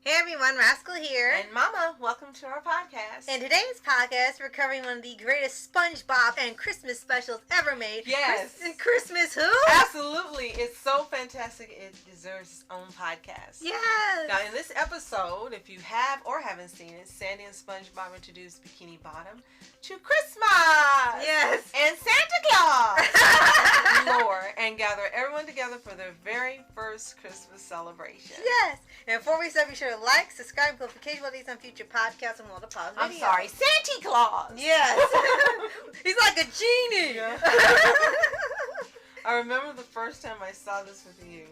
Hey everyone, Rascal here. And Mama, welcome to our podcast. In today's podcast, we're covering one of the greatest Spongebob and Christmas specials ever made. Yes. Christmas who? Absolutely. It's so fantastic. It deserves its own podcast. Yes. Now, in this episode, if you have or haven't seen it, Sandy and Spongebob introduced Bikini Bottom to Christmas. Yes. And Santa Claus. Lore, and gather everyone together for their very first Christmas celebration. Yes. And before we start, be sure to like, subscribe, and notification about these on future podcasts and all the pause videos. I'm sorry, Santa Claus. Yes. He's like a genie. Yeah. I remember the first time I saw this with you,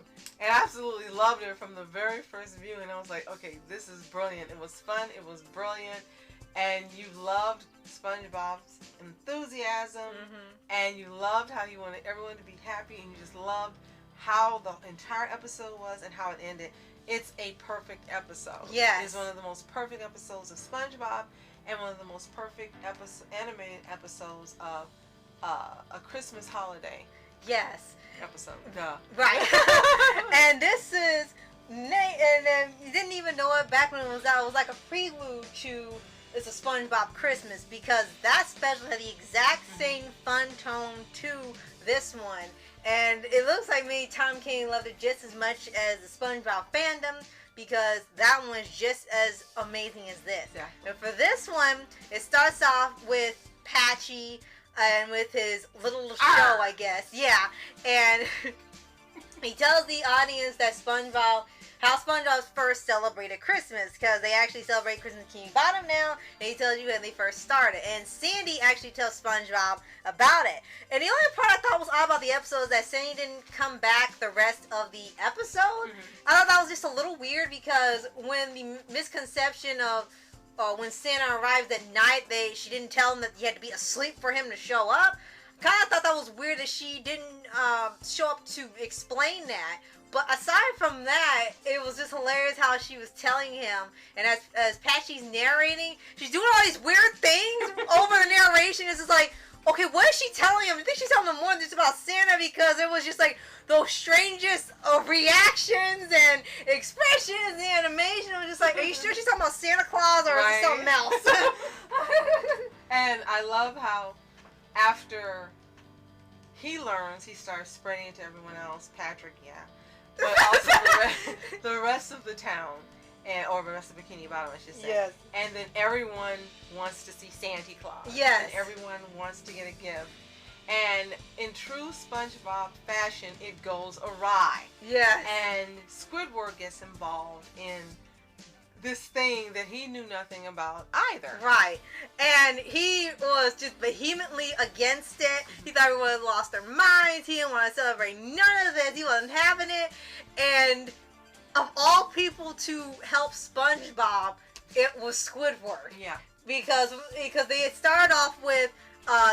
and I absolutely loved it from the very first view, and I was like, okay, this is brilliant. It was fun, it was brilliant, and you loved SpongeBob's enthusiasm, and you loved how he wanted everyone to be happy, and you just loved how the entire episode was and how it ended. It's a perfect episode. Yes. It's one of the most perfect episodes of SpongeBob, and one of the most perfect animated episodes of a Christmas holiday. Yes. Episode. Duh. Right. And this is, and you didn't even know it back when it was out. It was like a prelude to It's a SpongeBob Christmas, because that special had the exact same fun tone to this one. And it looks like maybe Tom King loved it just as much as the SpongeBob fandom, because that one is just as amazing as this. Yeah. And for this one, it starts off with Patchy and with his little show, I guess. Yeah. And he tells the audience that how SpongeBob first celebrated Christmas, because they actually celebrate Christmas in Bikini Bottom now, and he tells you when they first started. And Sandy actually tells SpongeBob about it. And the only part I thought was odd about the episode is that Sandy didn't come back the rest of the episode. I thought that was just a little weird, because when the misconception of when Santa arrived at night, she didn't tell him that he had to be asleep for him to show up. Kind of thought that was weird that she didn't show up to explain that. But aside from that, it was just hilarious how she was telling him, and as Patchy's narrating, she's doing all these weird things over the narration. It's just like, okay, what is she telling him? I think she's telling him more than just about Santa, because it was just like those strangest reactions and expressions, the animation. It was just like, are you sure she's talking about Santa Claus, or is it something else? And I love how after he learns, he starts spreading it to everyone else. Patrick, yeah. But also the rest of the town, or the rest of Bikini Bottom, I should say. Yes. And then everyone wants to see Santa Claus. Yes. And everyone wants to get a gift. And in true SpongeBob fashion, it goes awry. Yes. And Squidward gets involved in this thing that he knew nothing about either. Right. And he was just vehemently against it. He thought we would have lost our minds. He didn't want to celebrate none of this. He wasn't having it. And of all people to help SpongeBob, it was Squidward. Yeah. Because they had started off with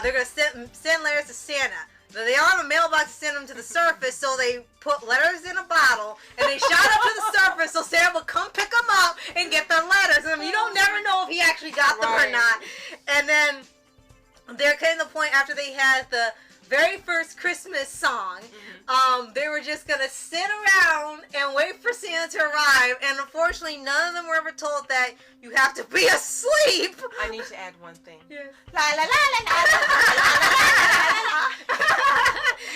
they're going to send letters to Santa. They don't have a mailbox to send them to the surface, so they put letters in a bottle, and they shot up to the surface so Santa would come pick them up and get their letters. And you don't never know if he actually got them or not. And then there came the point after they had the very first Christmas song, they were just going to sit around and wait for Santa to arrive, and unfortunately none of them were ever told that you have to be asleep. I need to add one thing. Yes. La la la la la la la.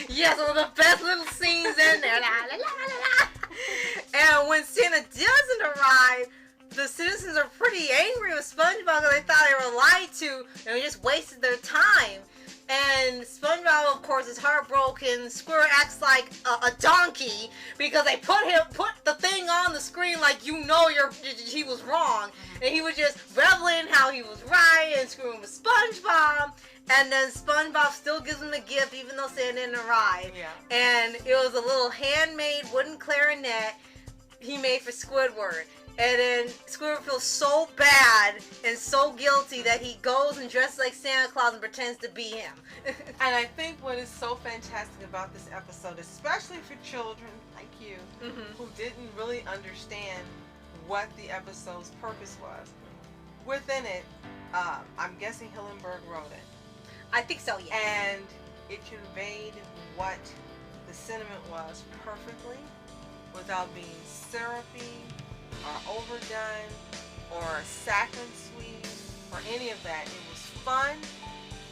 Yes, one of the best little scenes in there. La, la, la, la, la. And when Santa doesn't arrive, the citizens are pretty angry with SpongeBob because they thought they were lied to, and they just wasted their time. And SpongeBob, of course, is heartbroken. Squidward acts like a donkey because they put the thing on the screen like he was wrong, and he was just reveling how he was right and screwing with SpongeBob. And then SpongeBob still gives him a gift even though Santa didn't arrive. Yeah. And it was a little handmade wooden clarinet he made for Squidward. And then Squidward feels so bad and so guilty that he goes and dresses like Santa Claus and pretends to be him. And I think what is so fantastic about this episode, especially for children like you, who didn't really understand what the episode's purpose was, within it, I'm guessing Hillenburg wrote it. I think so, yeah. And it conveyed what the sentiment was perfectly, without being syrupy or overdone or saccharine sweet or any of that. It was fun,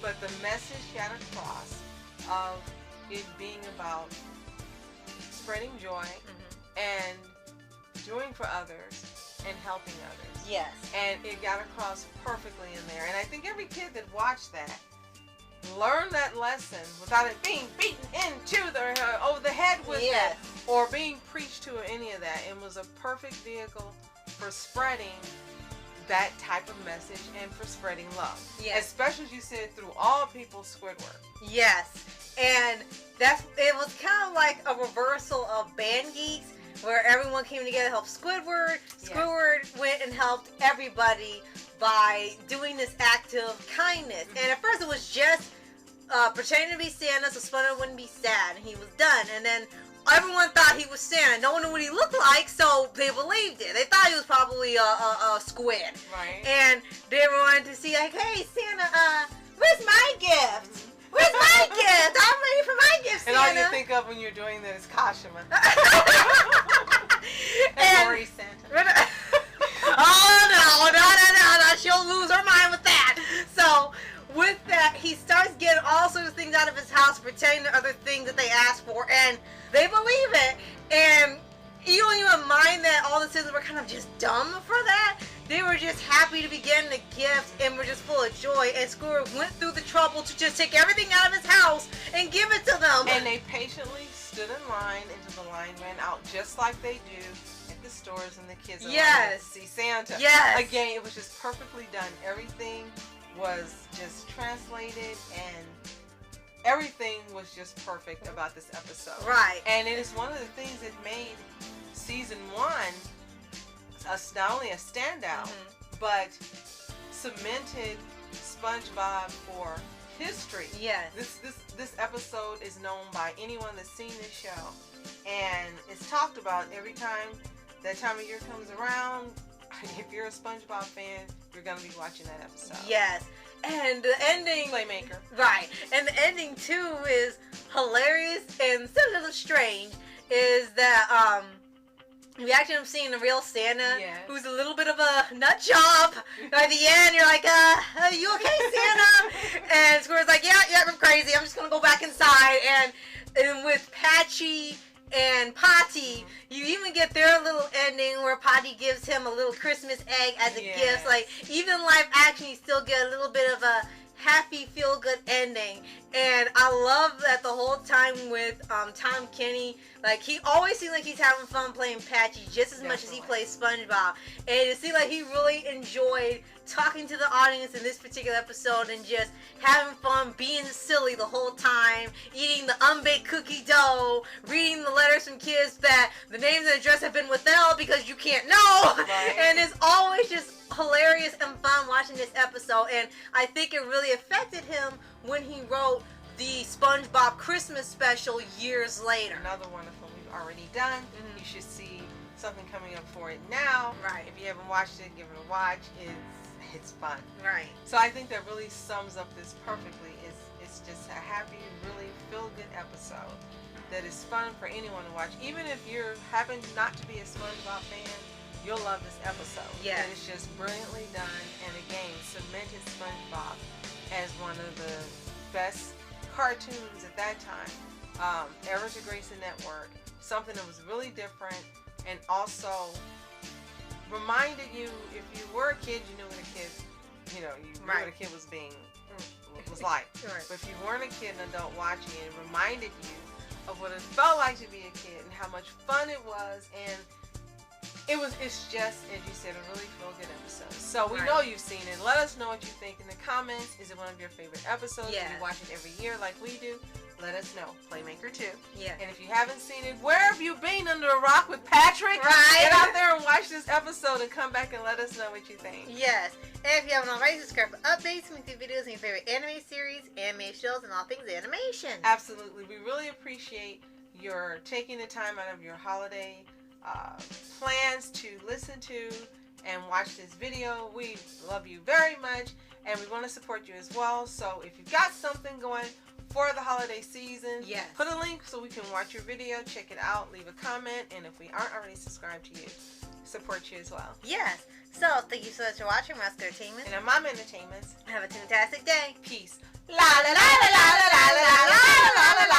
but the message got across of it being about spreading joy and doing for others and helping others. Yes. And it got across perfectly in there. And I think every kid that watched that learned that lesson without it being beaten into over the head with it or being preached to or any of that. It was a perfect vehicle for spreading that type of message and for spreading love. Yes. Especially, as you said, through all people's Squidward. Yes. And it was kind of like a reversal of Band Geeks, where everyone came together to help Squidward. Squidward went and helped everybody by doing this act of kindness. And at first it was just pretending to be Santa so SpongeBob wouldn't be sad, and he was done. And then everyone thought he was Santa. No one knew what he looked like, so they believed it. They thought he was probably a squid. Right. And they wanted to see, like, hey, Santa, where's my gift? Where's my gift? I'm ready for my gift, Santa. And all you think of when you're doing that is Kashima. And Maurice Santa. Oh, no. She'll lose her mind with that. So, with that, he starts getting all sorts of things out of his house, pretending to other things that they asked for, and they believe it. And you don't even mind that all the citizens were kind of just dumb for that. They were just happy to be getting the gift and were just full of joy. And Squidward went through the trouble to just take everything out of his house and give it to them. And they patiently stood in line until the line ran out, just like they do at the stores and the kids are to see Santa. Yes. Again, it was just perfectly done. Everything was just translated and everything was just perfect about this episode. Right. And it is one of the things that made season 1 not only a standout, but cemented SpongeBob for history. Yes. This episode is known by anyone that's seen this show, and it's talked about every time that time of year comes around. If you're a SpongeBob fan, you're gonna be watching that episode. Yes. And the ending, Playmaker. right? And the ending too is hilarious and still a little strange. Is that we actually end up seeing the real Santa, who's a little bit of a nut job. At the end, you're like, are you okay, Santa? And Squidward's like, yeah, I'm crazy. I'm just gonna go back inside. And with Patchy and Potty, you even get their little ending where Potty gives him a little Christmas egg as a gift. Like, even live action, you still get a little bit of a happy, feel-good ending. And I love that the whole time with Tom Kenny, like, he always seems like he's having fun playing Patchy just as much as he plays SpongeBob. And it seemed like he really enjoyed talking to the audience in this particular episode and just having fun, being silly the whole time, eating the unbaked cookie dough, reading the letters from kids that the names and address have been withheld because you can't know. Right. And it's always just hilarious and fun watching this episode. And I think it really affected him when he wrote the SpongeBob Christmas special years later. Another wonderful we've already done. You should see something coming up for it now. Right. If you haven't watched it, give it a watch. It's fun. Right. So I think that really sums up this perfectly. It's just a happy, really feel-good episode that is fun for anyone to watch. Even if you happen not to be a SpongeBob fan, you'll love this episode. Yeah. It is just brilliantly done, and again, cemented SpongeBob as one of the best cartoons at that time. Ever to Grace the Network. Something that was really different, and also reminded you, if you were a kid, you knew what a kid, you knew what a kid was like. Right. But if you weren't a kid, an adult watching it, reminded you of what it felt like to be a kid and how much fun it was. And it's just, as you said, a really feel-good episode. So we know you've seen it. Let us know what you think in the comments. Is it one of your favorite episodes? Do you watch it every year like we do? Let us know. Playmaker 2. Yeah. And if you haven't seen it, where have you been under a rock with Patrick? Right. Get out there and watch this episode and come back and let us know what you think. Yes. And if you haven't already, subscribe for updates and weekly videos on your favorite anime series, anime shows, and all things animation. Absolutely. We really appreciate your taking the time out of your holiday plans to listen to and watch this video. We love you very much, and we want to support you as well. So if you've got something going for the holiday season, put a link so we can watch your video, check it out, leave a comment, and if we aren't already subscribed to you, support you as well. Yes. So, thank you so much for watching Muscular Entertainment. And Mama Entertainment. Have a fantastic day. Peace. La la la la la la la la la la la la.